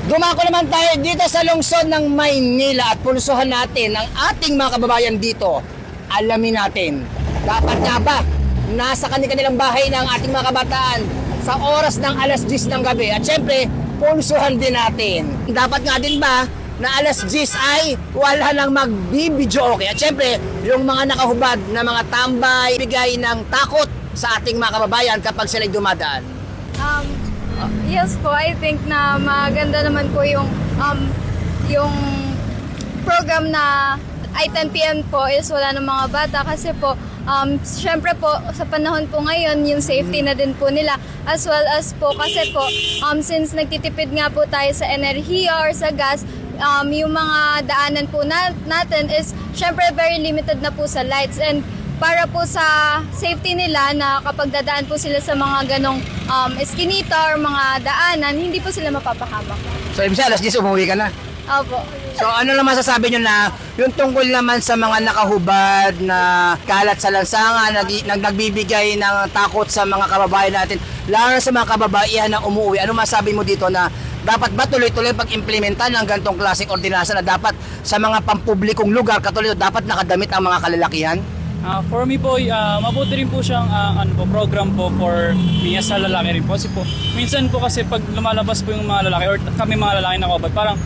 Dumako naman tayo dito sa lungsod ng Maynila at pulsuhan natin ang ating mga kababayan dito. Alamin natin, dapat nga ba nasa kanilang bahay ng ating mga kabataan sa oras ng alas 10 ng gabi? At syempre, pulsuhan din natin. Dapat nga din ba na alas 10 ay wala nang magbibidyo okay? At syempre, yung mga nakahubad na mga tambay, bigay ng takot sa ating mga kababayan kapag sila'y dumadaan. Yes po, I think na maganda naman po yung program na ay 10 p.m. po is wala ng mga bata kasi po syempre po sa panahon po ngayon yung safety na din po nila as well as po kasi po since nagtitipid nga po tayo sa enerhiya or sa gas, yung mga daanan po natin is syempre very limited na po sa lights, and para po sa safety nila na kapag dadaan po sila sa mga ganong eskinita or mga daanan, hindi po sila mapapahamak. So, ibig sabihin, alas 10 umuwi ka na? Opo. So, ano naman sasabi nyo na yung tungkol naman sa mga nakahubad na kalat sa lansangan, nagbibigay ng takot sa mga kababayan natin, lalo na sa mga kababaihan na umuwi, ano masabi mo dito na dapat ba tuloy-tuloy pag-implementa ng ganitong klaseng ordinansa na dapat sa mga pampublikong lugar, katulad dapat nakadamit ang mga kalalakihan? For me po, mabuti rin po siyang program po for me as a lalaki rin po. Kasi po, minsan po kasi pag lumalabas po yung mga lalaki or kami mga lalaki na kabad, parang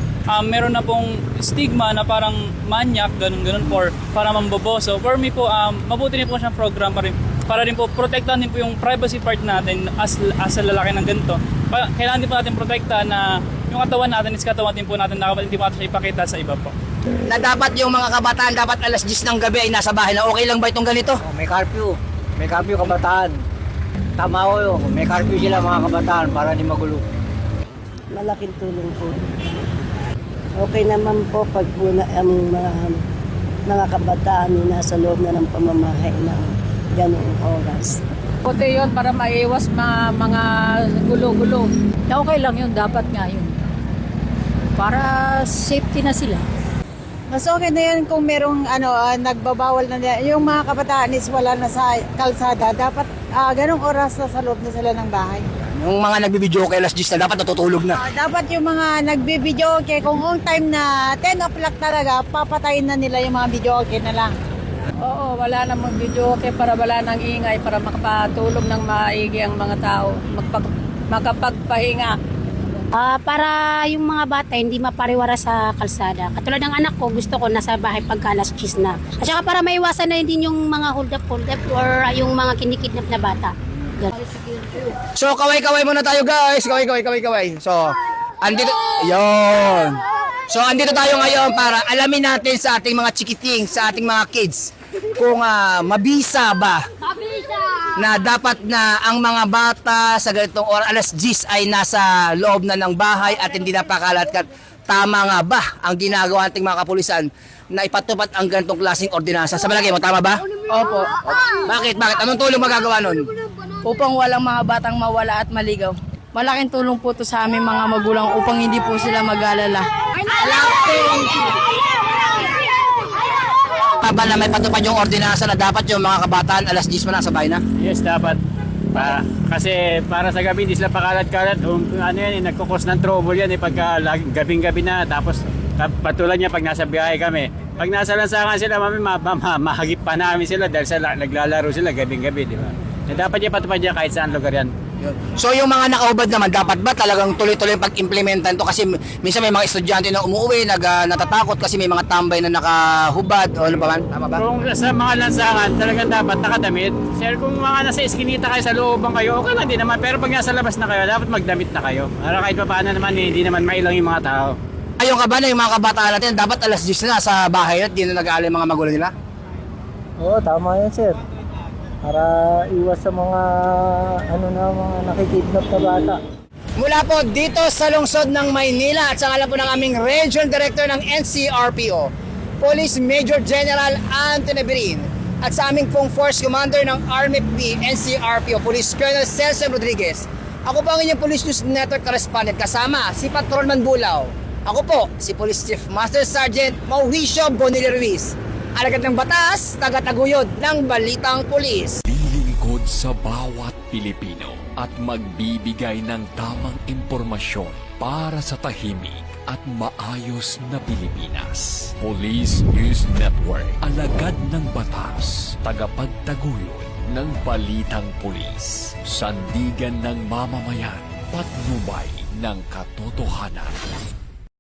meron na pong stigma na parang manyak, ganun po, para mambobo. So for me po, mabuti rin po siyang program para rin po protektahan din po yung privacy part natin as a lalaki ng ganito. Kailangan din po natin protektahan na yung katawan natin is katawan din po natin na hindi po natin siya ipakita sa iba po. Na dapat yung mga kabataan dapat alas 10 ng gabi ay nasa bahay na okay lang ba itong ganito? May curfew. May curfew kabataan. Tama ko yun. May curfew sila mga kabataan para di magulo. Malaking tulong po. Okay naman po pag po na, mga kabataan na nasa loob na ng pamamahay ng ganong oras. Puti yun para maiwas mga gulo-gulo. Okay lang yun, dapat nga yun. Para safety na sila. Mas okay na yun kung merong nagbabawal na yung mga kabataan is wala na sa kalsada. Dapat ganong oras na sa loob na sila ng bahay. Yung mga nagbibidyo kay alas 10 na dapat natutulog na. Dapat yung mga nagbibidyo okay, kung on time na 10 o'clock talaga, papatayin na nila yung mga video okay na lang. Oo, wala namang video okay para wala nang ingay para makapatulog ng maigi ang mga tao, makapagpahinga. Para yung mga bata hindi mapariwara sa kalsada. Katulad ng anak ko, gusto ko nasa bahay pagka alas 10 na. At saka para maiwasan na din yung mga hold up or yung mga kinikidnap na bata. So, kaway-kaway muna tayo guys. Kaway. So, andito, yon. So, andito tayo ngayon para alamin natin sa ating mga chikiting, sa ating mga kids, kung mabisa ba na dapat na ang mga bata sa ganitong oras, alas 10 ay nasa loob na ng bahay at hindi napakalat. Tama nga ba ang ginagawa nating mga kapulisan na ipatupad ang ganitong klaseng ordinansa? Sa palagay mo, tama ba? Opo. Bakit? Anong tulong magagawa nun? Upang walang mga batang mawala at maligaw. Malaking tulong po to sa aming mga magulang upang hindi po sila mag-alala. Ba na may patupad yung ordinansa na dapat yung mga kabataan alas 10 mo na sa bahay na? Yes, dapat. Kasi para sa gabi, hindi sila pakalat-kalat. Nagkukos ng trouble yan pagka gabing-gabi na. Tapos patulad niya pag nasa biyahe kami. Pag nasa lansangan sila, mahagip pa namin sila dahil naglalaro sila gabing-gabi, di ba? Dapat niya patupad niya kahit saan lugar yan. So yung mga nakaubad naman, dapat ba talagang tuloy-tuloy pag-implementan to? Kasi minsan may mga estudyante na umuwi, natatakot kasi may mga tambay na nakahubad o ano ba man? Tama ba? Kung sa mga lansangan, talagang dapat nakadamit. Sir, kung mga nasa eskinita kayo sa looban kayo, okay lang din naman. Pero pag nasa labas na kayo, dapat magdamit na kayo. Para kahit pa paano naman, hindi naman mailang yung mga tao. Ayaw ka ba na yung mga kabataan natin, dapat alas 10 na sa bahay at di na nag-aalala yung mga magulang nila? Oo, tama yan sir. Para iwas sa mga mga nakikidnap na bata. Mula po dito sa lungsod ng Maynila at sa ngalan po ng aming Region Director ng NCRPO, Police Major General Anthony Berin, at sa aming pong Force Commander ng Army P, NCRPO, Police Colonel Celso Rodriguez. Ako po ang inyong Police News Network Correspondent kasama si Patrolman Bulao. Ako po si Police Chief Master Sergeant Mauricio Bonilla Ruiz. Alagad ng batas, tagataguyod ng balitang pulis. Lilingkod sa bawat Pilipino. at magbibigay ng tamang impormasyon para sa tahimik at maayos na Pilipinas. Police News Network, alagad ng batas, tagapagtaguyod ng balitang pulis, sandigan ng mamamayan, patnubay ng katotohanan.